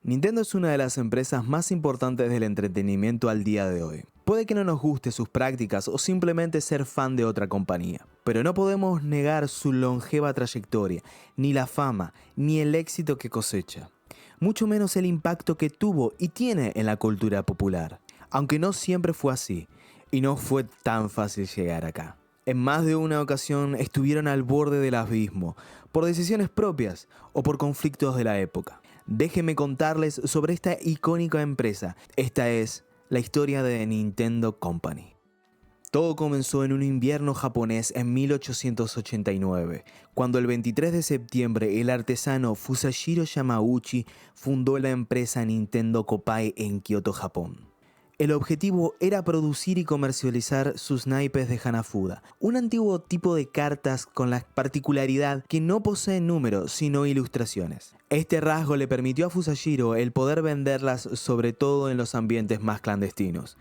Nintendo es una de las empresas más importantes del entretenimiento al día de hoy. Puede que no nos guste sus prácticas o simplemente ser fan de otra compañía, pero no podemos negar su longeva trayectoria, ni la fama, ni el éxito que cosecha. Mucho menos el impacto que tuvo y tiene en la cultura popular. Aunque no siempre fue así, y no fue tan fácil llegar acá. En más de una ocasión estuvieron al borde del abismo, por decisiones propias o por conflictos de la época. Déjenme contarles sobre esta icónica empresa. Esta es la historia de Nintendo Company. Todo comenzó en un invierno japonés en 1889, cuando el 23 de septiembre el artesano Fusashiro Yamauchi fundó la empresa Nintendo Koppai en Kioto, Japón. El objetivo era producir y comercializar sus naipes de Hanafuda, un antiguo tipo de cartas con la particularidad que no poseen números sino ilustraciones. Este rasgo le permitió a Fusashiro el poder venderlas sobre todo en los ambientes más clandestinos,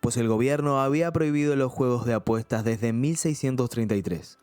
pues el gobierno había prohibido los juegos de apuestas desde 1633.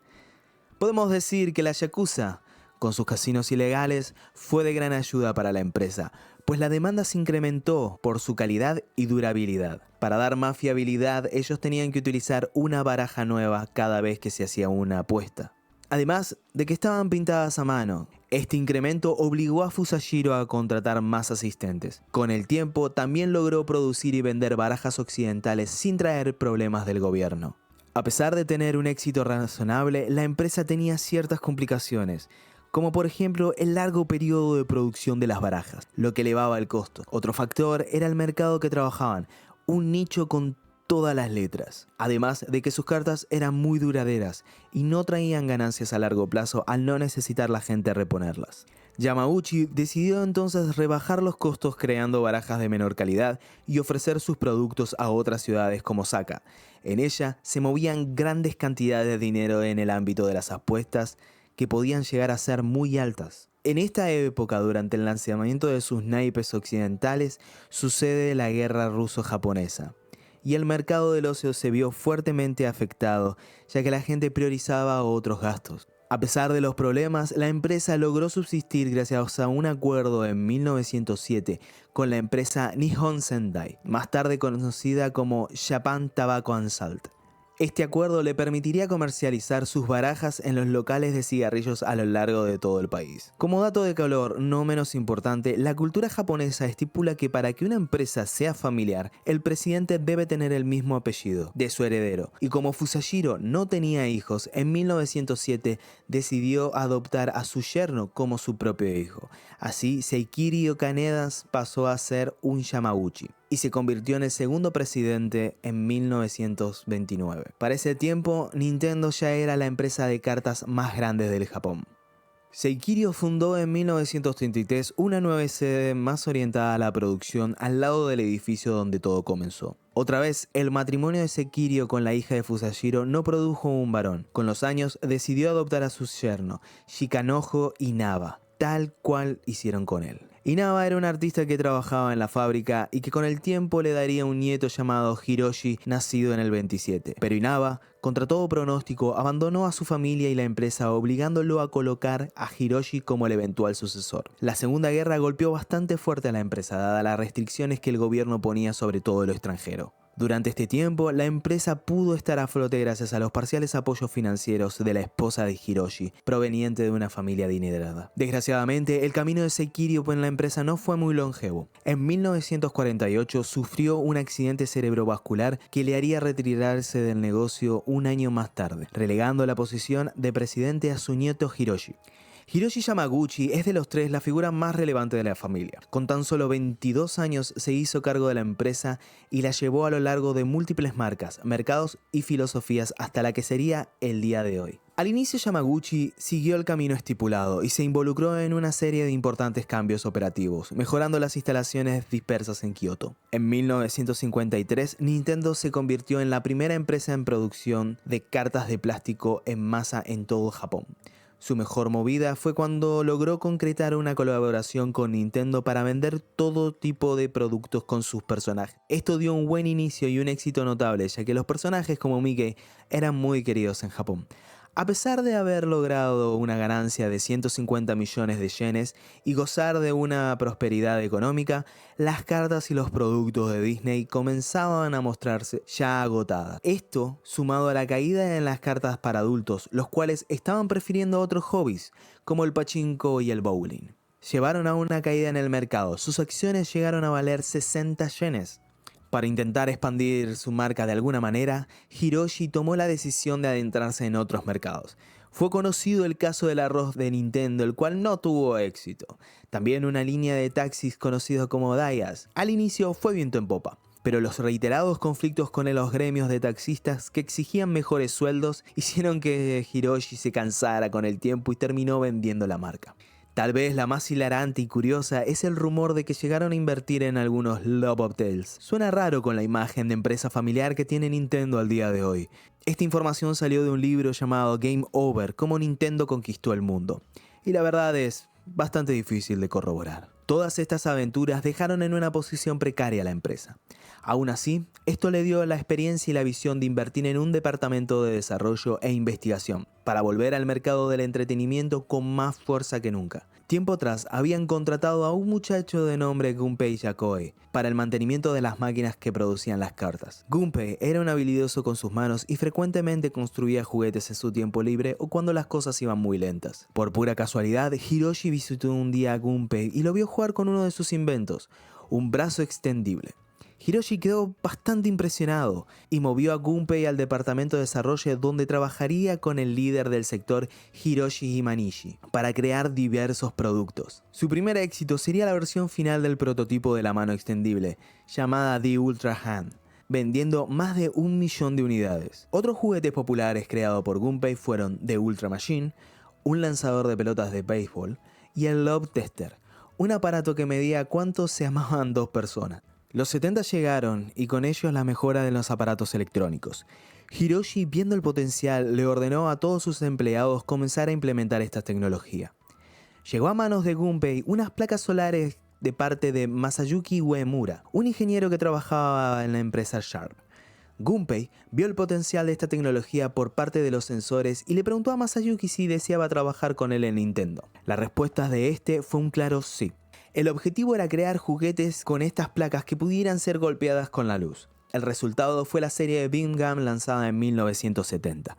Podemos decir que la Yakuza, con sus casinos ilegales, fue de gran ayuda para la empresa, pues la demanda se incrementó por su calidad y durabilidad. Para dar más fiabilidad, ellos tenían que utilizar una baraja nueva cada vez que se hacía una apuesta. Además de que estaban pintadas a mano, este incremento obligó a Fusashiro a contratar más asistentes. Con el tiempo, también logró producir y vender barajas occidentales sin traer problemas del gobierno. A pesar de tener un éxito razonable, la empresa tenía ciertas complicaciones, como por ejemplo el largo periodo de producción de las barajas, lo que elevaba el costo. Otro factor era el mercado que trabajaban, un nicho con todas las letras, además de que sus cartas eran muy duraderas y no traían ganancias a largo plazo al no necesitar la gente reponerlas. Yamauchi decidió entonces rebajar los costos creando barajas de menor calidad y ofrecer sus productos a otras ciudades como Osaka. En ella se movían grandes cantidades de dinero en el ámbito de las apuestas que podían llegar a ser muy altas. En esta época, durante el lanzamiento de sus naipes occidentales, sucede la guerra ruso-japonesa. Y el mercado del ocio se vio fuertemente afectado, ya que la gente priorizaba otros gastos. A pesar de los problemas, la empresa logró subsistir gracias a un acuerdo en 1907 con la empresa Nihon Sendai, más tarde conocida como Japan Tobacco and Salt. Este acuerdo le permitiría comercializar sus barajas en los locales de cigarrillos a lo largo de todo el país. Como dato de color no menos importante, la cultura japonesa estipula que para que una empresa sea familiar, el presidente debe tener el mismo apellido de su heredero. Y como Fusashiro no tenía hijos, en 1907 decidió adoptar a su yerno como su propio hijo. Así, Seikiri Kaneda pasó a ser un Yamauchi y se convirtió en el segundo presidente en 1929. Para ese tiempo, Nintendo ya era la empresa de cartas más grande del Japón. Seikiri fundó en 1933 una nueva sede más orientada a la producción al lado del edificio donde todo comenzó. Otra vez, el matrimonio de Seikiri con la hija de Fusashiro no produjo un varón. Con los años, decidió adoptar a su yerno, Shikanojo Inaba, tal cual hicieron con él. Inaba era un artista que trabajaba en la fábrica y que con el tiempo le daría un nieto llamado Hiroshi, nacido en el 27. Pero Inaba, contra todo pronóstico, abandonó a su familia y la empresa, obligándolo a colocar a Hiroshi como el eventual sucesor. La Segunda Guerra golpeó bastante fuerte a la empresa, dadas las restricciones que el gobierno ponía sobre todo lo extranjero. Durante este tiempo, la empresa pudo estar a flote gracias a los parciales apoyos financieros de la esposa de Hiroshi, proveniente de una familia adinerada. Desgraciadamente, el camino de Seikiri en la empresa no fue muy longevo. En 1948 sufrió un accidente cerebrovascular que le haría retirarse del negocio un año más tarde, relegando la posición de presidente a su nieto Hiroshi. Hiroshi Yamaguchi es de los tres la figura más relevante de la familia. Con tan solo 22 años se hizo cargo de la empresa y la llevó a lo largo de múltiples marcas, mercados y filosofías hasta la que sería el día de hoy. Al inicio, Yamaguchi siguió el camino estipulado y se involucró en una serie de importantes cambios operativos, mejorando las instalaciones dispersas en Kioto. En 1953, Nintendo se convirtió en la primera empresa en producción de cartas de plástico en masa en todo Japón. Su mejor movida fue cuando logró concretar una colaboración con Nintendo para vender todo tipo de productos con sus personajes. Esto dio un buen inicio y un éxito notable, ya que los personajes como Mickey eran muy queridos en Japón. A pesar de haber logrado una ganancia de 150 millones de yenes y gozar de una prosperidad económica, las cartas y los productos de Disney comenzaban a mostrarse ya agotadas. Esto sumado a la caída en las cartas para adultos, los cuales estaban prefiriendo otros hobbies, como el pachinko y el bowling. Llevaron a una caída en el mercado. Sus acciones llegaron a valer 60 yenes. Para intentar expandir su marca de alguna manera, Hiroshi tomó la decisión de adentrarse en otros mercados. Fue conocido el caso del arroz de Nintendo, el cual no tuvo éxito. También una línea de taxis conocido como Daihatsu. Al inicio fue viento en popa, pero los reiterados conflictos con los gremios de taxistas que exigían mejores sueldos hicieron que Hiroshi se cansara con el tiempo y terminó vendiendo la marca. Tal vez la más hilarante y curiosa es el rumor de que llegaron a invertir en algunos Love of Tales. Suena raro con la imagen de empresa familiar que tiene Nintendo al día de hoy. Esta información salió de un libro llamado Game Over, cómo Nintendo conquistó el mundo. Y la verdad es bastante difícil de corroborar. Todas estas aventuras dejaron en una posición precaria a la empresa. Aún así, esto le dio la experiencia y la visión de invertir en un departamento de desarrollo e investigación para volver al mercado del entretenimiento con más fuerza que nunca. Tiempo atrás habían contratado a un muchacho de nombre Gunpei Yokoi para el mantenimiento de las máquinas que producían las cartas. Gunpei era un habilidoso con sus manos y frecuentemente construía juguetes en su tiempo libre o cuando las cosas iban muy lentas. Por pura casualidad, Hiroshi visitó un día a Gunpei y lo vio jugar con uno de sus inventos, un brazo extendible. Hiroshi quedó bastante impresionado y movió a Gunpei al departamento de desarrollo donde trabajaría con el líder del sector Hiroshi Imanishi para crear diversos productos. Su primer éxito sería la versión final del prototipo de la mano extendible, llamada The Ultra Hand, vendiendo más de 1 millón de unidades. Otros juguetes populares creados por Gunpei fueron The Ultra Machine, un lanzador de pelotas de béisbol, y el Love Tester, un aparato que medía cuánto se amaban dos personas. Los 70 llegaron y con ellos la mejora de los aparatos electrónicos. Hiroshi, viendo el potencial, le ordenó a todos sus empleados comenzar a implementar esta tecnología. Llegó a manos de Gunpei unas placas solares de parte de Masayuki Uemura, un ingeniero que trabajaba en la empresa Sharp. Gunpei vio el potencial de esta tecnología por parte de los sensores y le preguntó a Masayuki si deseaba trabajar con él en Nintendo. La respuesta de este fue un claro sí. El objetivo era crear juguetes con estas placas que pudieran ser golpeadas con la luz. El resultado fue la serie de Beam Gun lanzada en 1970.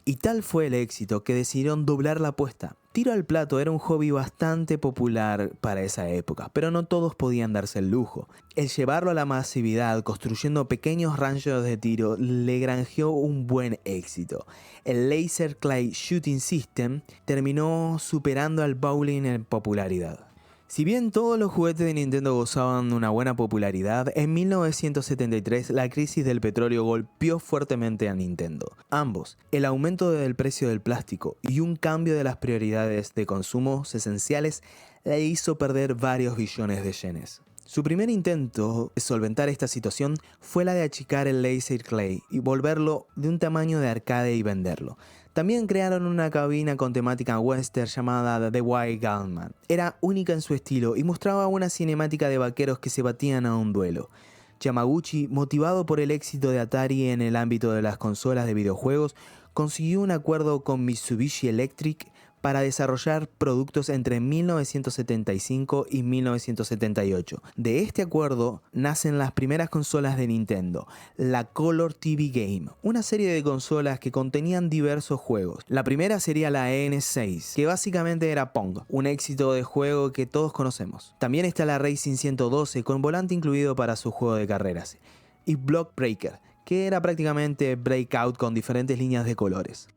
Y tal fue el éxito que decidieron doblar la apuesta. Tiro al plato era un hobby bastante popular para esa época, pero no todos podían darse el lujo. El llevarlo a la masividad, construyendo pequeños ranchos de tiro, le granjeó un buen éxito. El Laser Clay Shooting System terminó superando al bowling en popularidad. Si bien todos los juguetes de Nintendo gozaban de una buena popularidad, en 1973 la crisis del petróleo golpeó fuertemente a Nintendo. Ambos, el aumento del precio del plástico y un cambio de las prioridades de consumos esenciales, le hizo perder varios billones de yenes. Su primer intento de solventar esta situación fue la de achicar el Laser Clay y volverlo de un tamaño de arcade y venderlo. También crearon una cabina con temática western llamada The White Gunman. Era única en su estilo y mostraba una cinemática de vaqueros que se batían a un duelo. Yamaguchi, motivado por el éxito de Atari en el ámbito de las consolas de videojuegos, consiguió un acuerdo con Mitsubishi Electric para desarrollar productos entre 1975 y 1978. De este acuerdo nacen las primeras consolas de Nintendo, la Color TV Game, una serie de consolas que contenían diversos juegos. La primera sería la N6, que básicamente era Pong, un éxito de juego que todos conocemos. También está la Racing 112 con volante incluido para su juego de carreras, y Block Breaker, que era prácticamente Breakout con diferentes líneas de colores.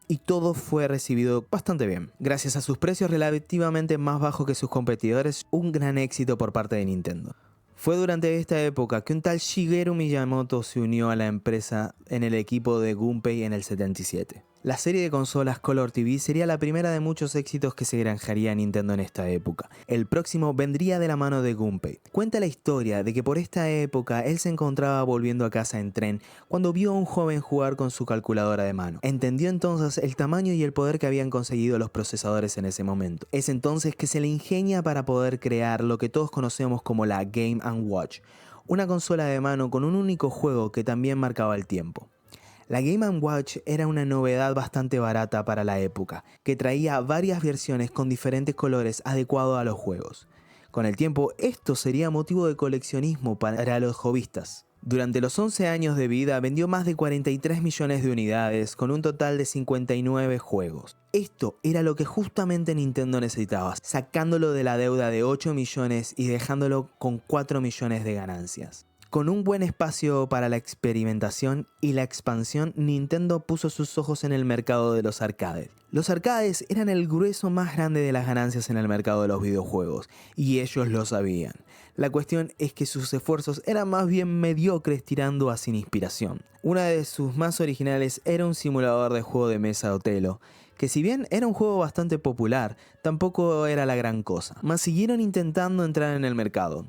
Y todo fue recibido bastante bien. Gracias a sus precios relativamente más bajos que sus competidores, un gran éxito por parte de Nintendo. Fue durante esta época que un tal Shigeru Miyamoto se unió a la empresa en el equipo de Gunpei en el 77. La serie de consolas Color TV sería la primera de muchos éxitos que se granjaría Nintendo en esta época. El próximo vendría de la mano de Gunpei. Cuenta la historia de que por esta época él se encontraba volviendo a casa en tren cuando vio a un joven jugar con su calculadora de mano. Entendió entonces el tamaño y el poder que habían conseguido los procesadores en ese momento. Es entonces que se le ingenia para poder crear lo que todos conocemos como la Game & Watch, una consola de mano con un único juego que también marcaba el tiempo. La Game & Watch era una novedad bastante barata para la época, que traía varias versiones con diferentes colores adecuados a los juegos. Con el tiempo, esto sería motivo de coleccionismo para los hobbyistas. Durante los 11 años de vida vendió más de 43 millones de unidades con un total de 59 juegos. Esto era lo que justamente Nintendo necesitaba, sacándolo de la deuda de 8 millones y dejándolo con 4 millones de ganancias. Con un buen espacio para la experimentación y la expansión, Nintendo puso sus ojos en el mercado de los arcades. Los arcades eran el grueso más grande de las ganancias en el mercado de los videojuegos, y ellos lo sabían. La cuestión es que sus esfuerzos eran más bien mediocres tirando a sin inspiración. Una de sus más originales era un simulador de juego de mesa Otelo, que si bien era un juego bastante popular, tampoco era la gran cosa, mas siguieron intentando entrar en el mercado.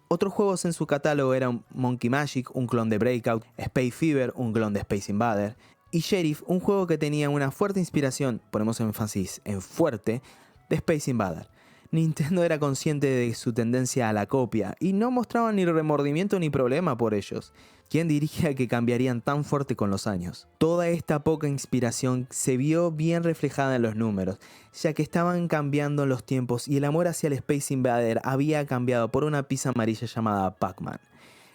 Otros juegos en su catálogo eran Monkey Magic, un clon de Breakout, Space Fever, un clon de Space Invader, y Sheriff, un juego que tenía una fuerte inspiración, ponemos énfasis en fuerte, de Space Invader. Nintendo era consciente de su tendencia a la copia y no mostraba ni remordimiento ni problema por ellos. ¿Quién diría que cambiarían tan fuerte con los años? Toda esta poca inspiración se vio bien reflejada en los números, ya que estaban cambiando los tiempos y el amor hacia el Space Invader había cambiado por una pizza amarilla llamada Pac-Man.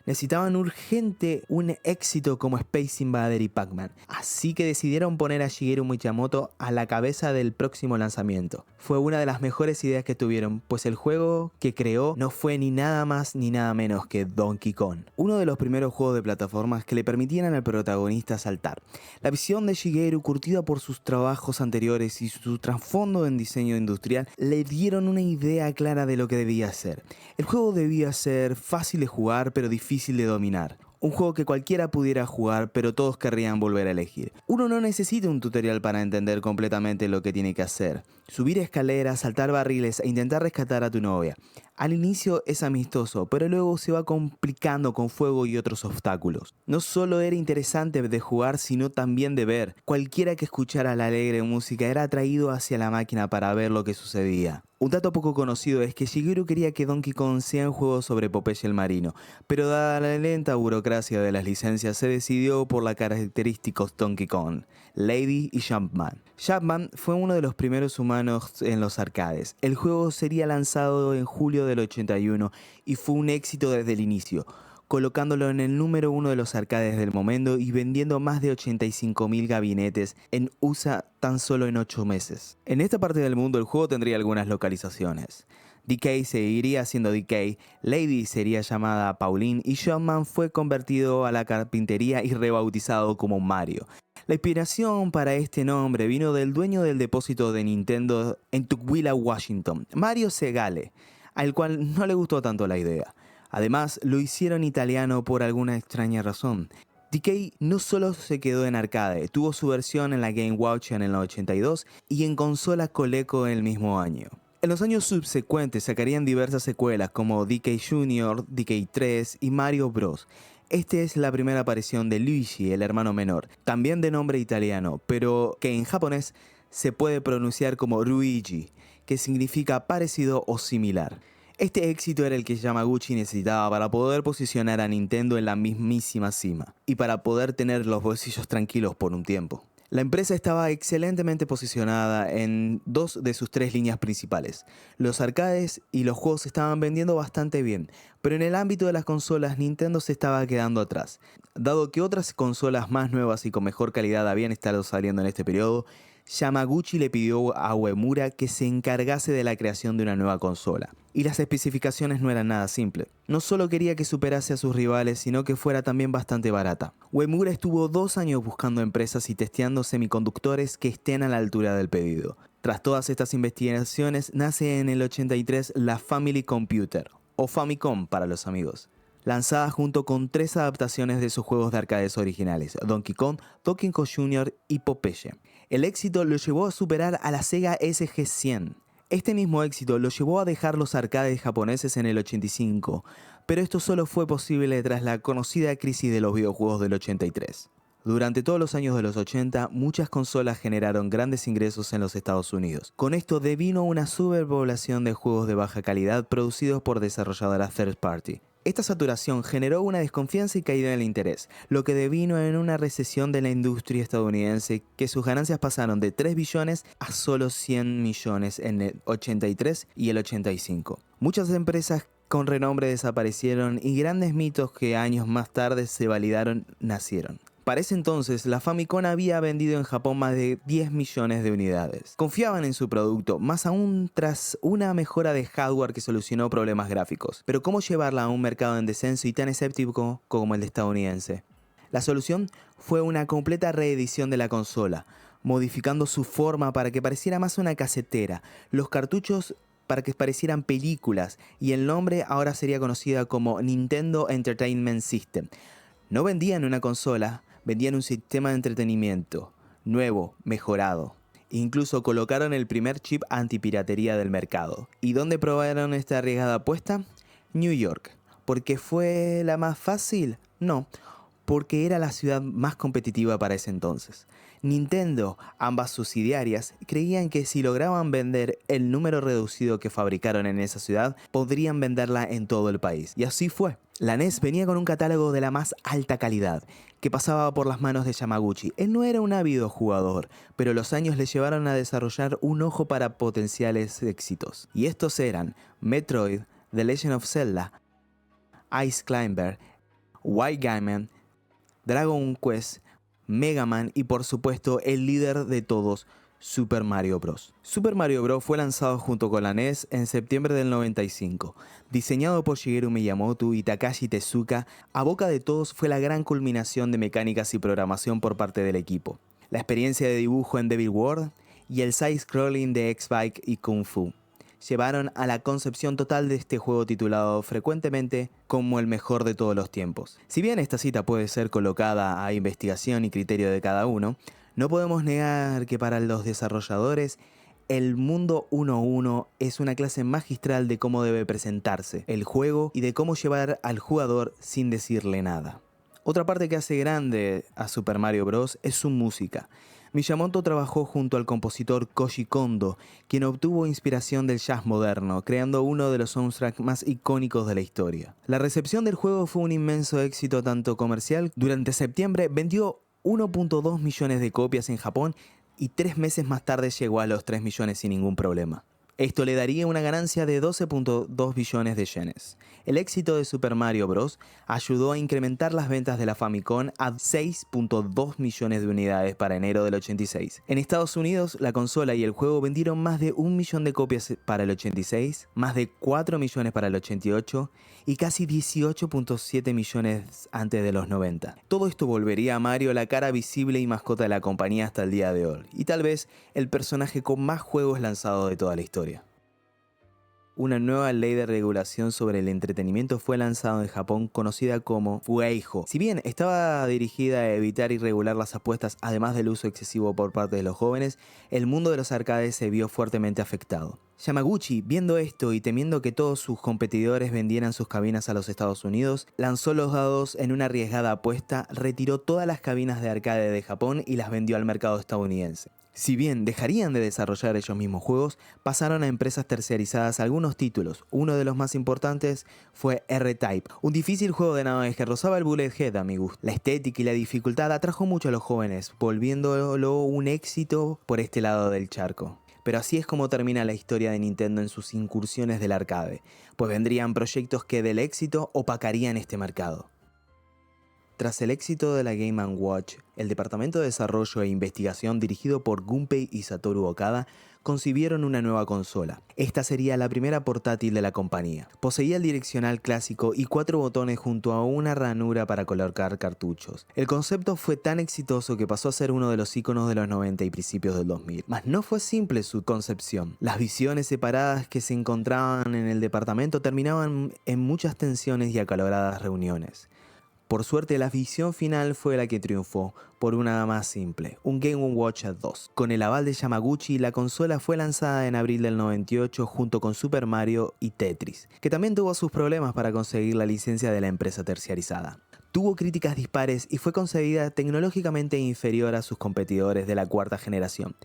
Necesitaban urgente un éxito como Space Invader y Pac-Man, así que decidieron poner a Shigeru Miyamoto a la cabeza del próximo lanzamiento. Fue una de las mejores ideas que tuvieron, pues el juego que creó no fue ni nada más ni nada menos que Donkey Kong, uno de los primeros juegos de plataformas que le permitían al protagonista saltar. La visión de Shigeru, curtida por sus trabajos anteriores y su trasfondo en diseño industrial, le dieron una idea clara de lo que debía ser. El juego debía ser fácil de jugar pero difícil de dominar. Un juego que cualquiera pudiera jugar, pero todos querrían volver a elegir. Uno no necesita un tutorial para entender completamente lo que tiene que hacer. Subir escaleras, saltar barriles e intentar rescatar a tu novia. Al inicio es amistoso, pero luego se va complicando con fuego y otros obstáculos. No solo era interesante de jugar, sino también de ver. Cualquiera que escuchara la alegre música era atraído hacia la máquina para ver lo que sucedía. Un dato poco conocido es que Shigeru quería que Donkey Kong sea un juego sobre Popeye el marino, pero dada la lenta burocracia de las licencias se decidió por la característicos Donkey Kong, Lady y Jumpman. Jumpman fue uno de los primeros humanos en los arcades. El juego sería lanzado en julio del 81 y fue un éxito desde el inicio, colocándolo en el número 1 de los arcades del momento y vendiendo más de 85.000 gabinetes en USA tan solo en 8 meses. En esta parte del mundo el juego tendría algunas localizaciones. DK seguiría siendo DK, Lady sería llamada Pauline y Jumpman fue convertido a la carpintería y rebautizado como Mario. La inspiración para este nombre vino del dueño del depósito de Nintendo en Tukwila, Washington, Mario Segale, al cual no le gustó tanto la idea. Además, lo hicieron italiano por alguna extraña razón. DK no solo se quedó en arcade, tuvo su versión en la Game Watch en el 82 y en consola Coleco en el mismo año. En los años subsecuentes sacarían diversas secuelas como DK Jr., DK 3 y Mario Bros. Esta es la primera aparición de Luigi, el hermano menor, también de nombre italiano, pero que en japonés se puede pronunciar como Ruigi, que significa parecido o similar. Este éxito era el que Yamaguchi necesitaba para poder posicionar a Nintendo en la mismísima cima y para poder tener los bolsillos tranquilos por un tiempo. La empresa estaba excelentemente posicionada en 2 de sus 3 líneas principales. Los arcades y los juegos estaban vendiendo bastante bien, pero en el ámbito de las consolas Nintendo se estaba quedando atrás. Dado que otras consolas más nuevas y con mejor calidad habían estado saliendo en este periodo, Yamaguchi le pidió a Uemura que se encargase de la creación de una nueva consola. Y las especificaciones no eran nada simples. No solo quería que superase a sus rivales, sino que fuera también bastante barata. Uemura estuvo 2 años buscando empresas y testeando semiconductores que estén a la altura del pedido. Tras todas estas investigaciones, nace en el 83 la Family Computer, o Famicom para los amigos, lanzada junto con 3 adaptaciones de sus juegos de arcades originales, Donkey Kong, Donkey Kong Jr. y Popeye. El éxito lo llevó a superar a la Sega SG-100. Este mismo éxito lo llevó a dejar los arcades japoneses en el 85, pero esto solo fue posible tras la conocida crisis de los videojuegos del 83. Durante todos los años de los 80, muchas consolas generaron grandes ingresos en los Estados Unidos. Con esto devino una superpoblación de juegos de baja calidad producidos por desarrolladoras third party. Esta saturación generó una desconfianza y caída en el interés, lo que devino en una recesión de la industria estadounidense, que sus ganancias pasaron de 3 billones a solo 100 millones en el 83 y el 85. Muchas empresas con renombre desaparecieron y grandes mitos que años más tarde se validaron nacieron. Para ese entonces, la Famicom había vendido en Japón más de 10 millones de unidades. Confiaban en su producto, más aún tras una mejora de hardware que solucionó problemas gráficos. Pero ¿cómo llevarla a un mercado en descenso y tan escéptico como el estadounidense? La solución fue una completa reedición de la consola, modificando su forma para que pareciera más una casetera, los cartuchos para que parecieran películas, y el nombre ahora sería conocida como Nintendo Entertainment System. No vendían una consola, vendían un sistema de entretenimiento, nuevo, mejorado. Incluso colocaron el primer chip antipiratería del mercado. ¿Y dónde probaron esta arriesgada apuesta? New York. ¿Porque fue la más fácil? No, porque era la ciudad más competitiva para ese entonces. Nintendo, ambas subsidiarias, creían que si lograban vender el número reducido que fabricaron en esa ciudad, podrían venderla en todo el país. Y así fue. La NES venía con un catálogo de la más alta calidad, que pasaba por las manos de Yamaguchi. Él no era un ávido jugador, pero los años le llevaron a desarrollar un ojo para potenciales éxitos. Y estos eran Metroid, The Legend of Zelda, Ice Climber, White Gaiman, Dragon Quest, Mega Man y por supuesto el líder de todos, Super Mario Bros. Super Mario Bros. Fue lanzado junto con la NES en septiembre del 95. Diseñado por Shigeru Miyamoto y Takashi Tezuka, a boca de todos fue la gran culminación de mecánicas y programación por parte del equipo. La experiencia de dibujo en Devil World y el side-scrolling de X-Bike y Kung Fu llevaron a la concepción total de este juego titulado frecuentemente como el mejor de todos los tiempos. Si bien esta cita puede ser colocada a investigación y criterio de cada uno, no podemos negar que para los desarrolladores el mundo 1-1 es una clase magistral de cómo debe presentarse el juego y de cómo llevar al jugador sin decirle nada. Otra parte que hace grande a Super Mario Bros. Es su música. Miyamoto trabajó junto al compositor Koji Kondo, quien obtuvo inspiración del jazz moderno, creando uno de los soundtracks más icónicos de la historia. La recepción del juego fue un inmenso éxito tanto comercial. Durante septiembre vendió 1.2 millones de copias en Japón y 3 meses más tarde llegó a los 3 millones sin ningún problema. Esto le daría una ganancia de 12.2 billones de yenes. El éxito de Super Mario Bros. Ayudó a incrementar las ventas de la Famicom a 6.2 millones de unidades para enero del 86. En Estados Unidos, la consola y el juego vendieron más de 1 millón de copias para el 86, más de 4 millones para el 88 y casi 18.7 millones antes de los 90. Todo esto volvería a Mario la cara visible y mascota de la compañía hasta el día de hoy, y tal vez el personaje con más juegos lanzados de toda la historia. Una nueva ley de regulación sobre el entretenimiento fue lanzada en Japón conocida como Fueijo. Si bien estaba dirigida a evitar y regular las apuestas además del uso excesivo por parte de los jóvenes, el mundo de los arcades se vio fuertemente afectado. Yamaguchi, viendo esto y temiendo que todos sus competidores vendieran sus cabinas a los Estados Unidos, lanzó los dados en una arriesgada apuesta, retiró todas las cabinas de arcade de Japón y las vendió al mercado estadounidense. Si bien dejarían de desarrollar ellos mismos juegos, pasaron a empresas terciarizadas algunos títulos. Uno de los más importantes fue R-Type, un difícil juego de naves que rozaba el bullet head a mi gusto. La estética y la dificultad atrajo mucho a los jóvenes, volviéndolo un éxito por este lado del charco. Pero así es como termina la historia de Nintendo en sus incursiones del arcade, pues vendrían proyectos que del éxito opacarían este mercado. Tras el éxito de la Game & Watch, el departamento de desarrollo e investigación dirigido por Gunpei y Satoru Okada concibieron una nueva consola. Esta sería la primera portátil de la compañía. Poseía el direccional clásico y 4 botones junto a una ranura para colocar cartuchos. El concepto fue tan exitoso que pasó a ser uno de los iconos de los 90 y principios del 2000. Mas no fue simple su concepción. Las visiones separadas que se encontraban en el departamento terminaban en muchas tensiones y acaloradas reuniones. Por suerte, la visión final fue la que triunfó, por una más simple, un Game & Watch 2. Con el aval de Yamaguchi, la consola fue lanzada en abril del 98 junto con Super Mario y Tetris, que también tuvo sus problemas para conseguir la licencia de la empresa terciarizada. Tuvo críticas dispares y fue concebida tecnológicamente inferior a sus competidores de la cuarta generación.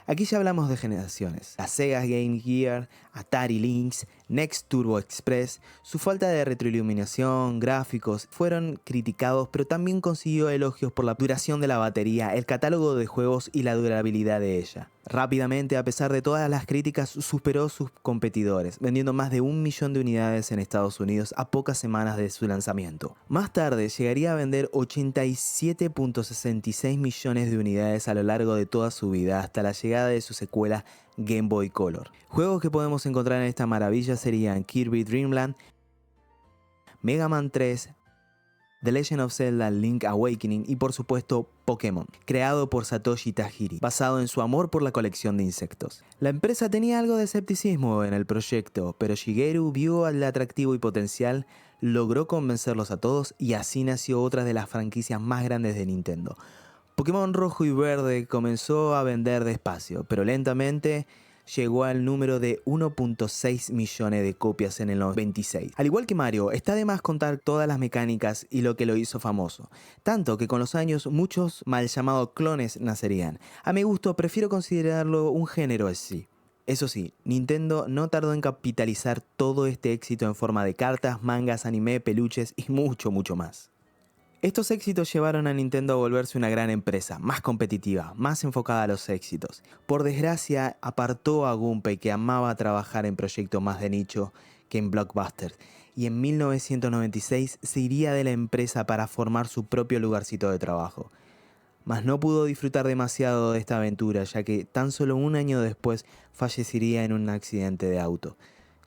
Aquí ya hablamos de generaciones. La Sega Game Gear, Atari Lynx, Next Turbo Express, su falta de retroiluminación, gráficos, fueron criticados, pero también consiguió elogios por la duración de la batería, el catálogo de juegos y la durabilidad de ella. Rápidamente, a pesar de todas las críticas, superó a sus competidores, vendiendo más de 1 millón de unidades en Estados Unidos a pocas semanas de su lanzamiento. Más tarde, llegaría a vender 87.66 millones de unidades a lo largo de toda su vida, hasta la llegada de su secuela Game Boy Color. Juegos que podemos encontrar en esta maravilla serían Kirby Dream Land, Mega Man 3, The Legend of Zelda Link Awakening y por supuesto Pokémon, creado por Satoshi Tajiri, basado en su amor por la colección de insectos. La empresa tenía algo de escepticismo en el proyecto, pero Shigeru vio el atractivo y potencial, logró convencerlos a todos y así nació otra de las franquicias más grandes de Nintendo. Pokémon Rojo y Verde comenzó a vender despacio, pero lentamente llegó al número de 1.6 millones de copias en el 96. Al igual que Mario, está de más contar todas las mecánicas y lo que lo hizo famoso. Tanto que con los años muchos mal llamados clones nacerían. A mi gusto prefiero considerarlo un género así. Eso sí, Nintendo no tardó en capitalizar todo este éxito en forma de cartas, mangas, anime, peluches y mucho más. Estos éxitos llevaron a Nintendo a volverse una gran empresa, más competitiva, más enfocada a los éxitos. Por desgracia, apartó a Gunpei, que amaba trabajar en proyectos más de nicho que en blockbusters, y en 1996 se iría de la empresa para formar su propio lugarcito de trabajo. Mas no pudo disfrutar demasiado de esta aventura, ya que tan solo un año después fallecería en un accidente de auto,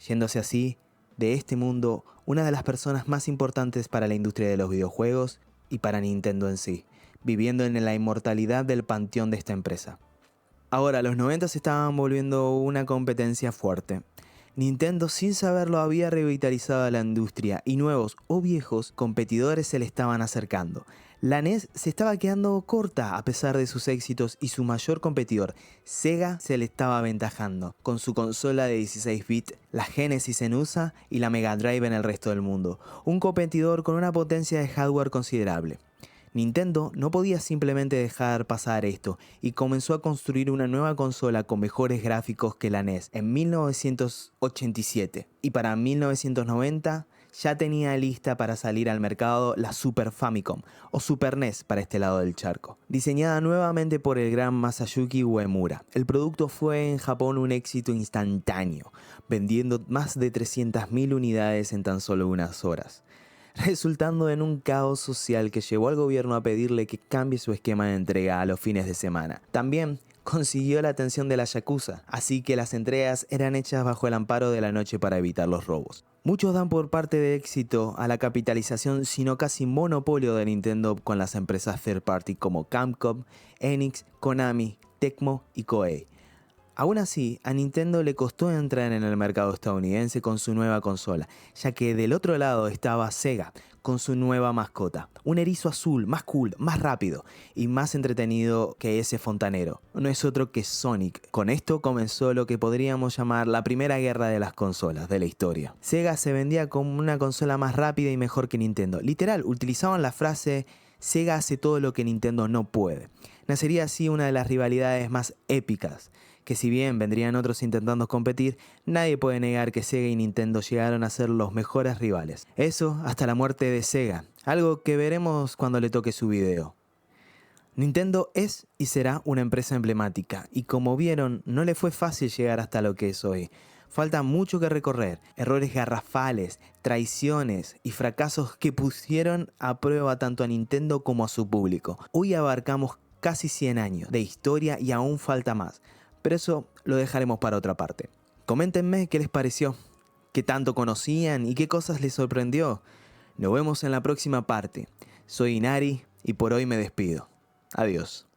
yéndose así de este mundo una de las personas más importantes para la industria de los videojuegos y para Nintendo en sí, viviendo en la inmortalidad del panteón de esta empresa. Ahora, los 90 se estaban volviendo una competencia fuerte. Nintendo, sin saberlo, había revitalizado a la industria y nuevos o viejos competidores se le estaban acercando. La NES se estaba quedando corta a pesar de sus éxitos y su mayor competidor, Sega, se le estaba aventajando con su consola de 16 bits, la Genesis en USA y la Mega Drive en el resto del mundo, un competidor con una potencia de hardware considerable. Nintendo no podía simplemente dejar pasar esto y comenzó a construir una nueva consola con mejores gráficos que la NES en 1987 y para 1990 ya tenía lista para salir al mercado la Super Famicom o Super NES para este lado del charco, diseñada nuevamente por el gran Masayuki Uemura. El producto fue en Japón un éxito instantáneo, vendiendo más de 300.000 unidades en tan solo unas horas, resultando en un caos social que llevó al gobierno a pedirle que cambie su esquema de entrega a los fines de semana. También consiguió la atención de la Yakuza, así que las entregas eran hechas bajo el amparo de la noche para evitar los robos. Muchos dan por parte de éxito a la capitalización, sino casi monopolio de Nintendo con las empresas third party como Capcom, Enix, Konami, Tecmo y Koei. Aún así, a Nintendo le costó entrar en el mercado estadounidense con su nueva consola, ya que del otro lado estaba Sega con su nueva mascota, un erizo azul más cool, más rápido y más entretenido que ese fontanero. No es otro que Sonic. Con esto comenzó lo que podríamos llamar la primera guerra de las consolas de la historia. Sega se vendía como una consola más rápida y mejor que Nintendo. Literal, utilizaban la frase Sega hace todo lo que Nintendo no puede. Nacería así una de las rivalidades más épicas, que si bien vendrían otros intentando competir, nadie puede negar que Sega y Nintendo llegaron a ser los mejores rivales. Eso hasta la muerte de Sega, algo que veremos cuando le toque su video. Nintendo es y será una empresa emblemática, y como vieron, no le fue fácil llegar hasta lo que es hoy. Falta mucho que recorrer, errores garrafales, traiciones y fracasos que pusieron a prueba tanto a Nintendo como a su público. Hoy abarcamos casi 100 años de historia y aún falta más. Pero eso lo dejaremos para otra parte. Coméntenme qué les pareció, qué tanto conocían y qué cosas les sorprendió. Nos vemos en la próxima parte. Soy Inari y por hoy me despido. Adiós.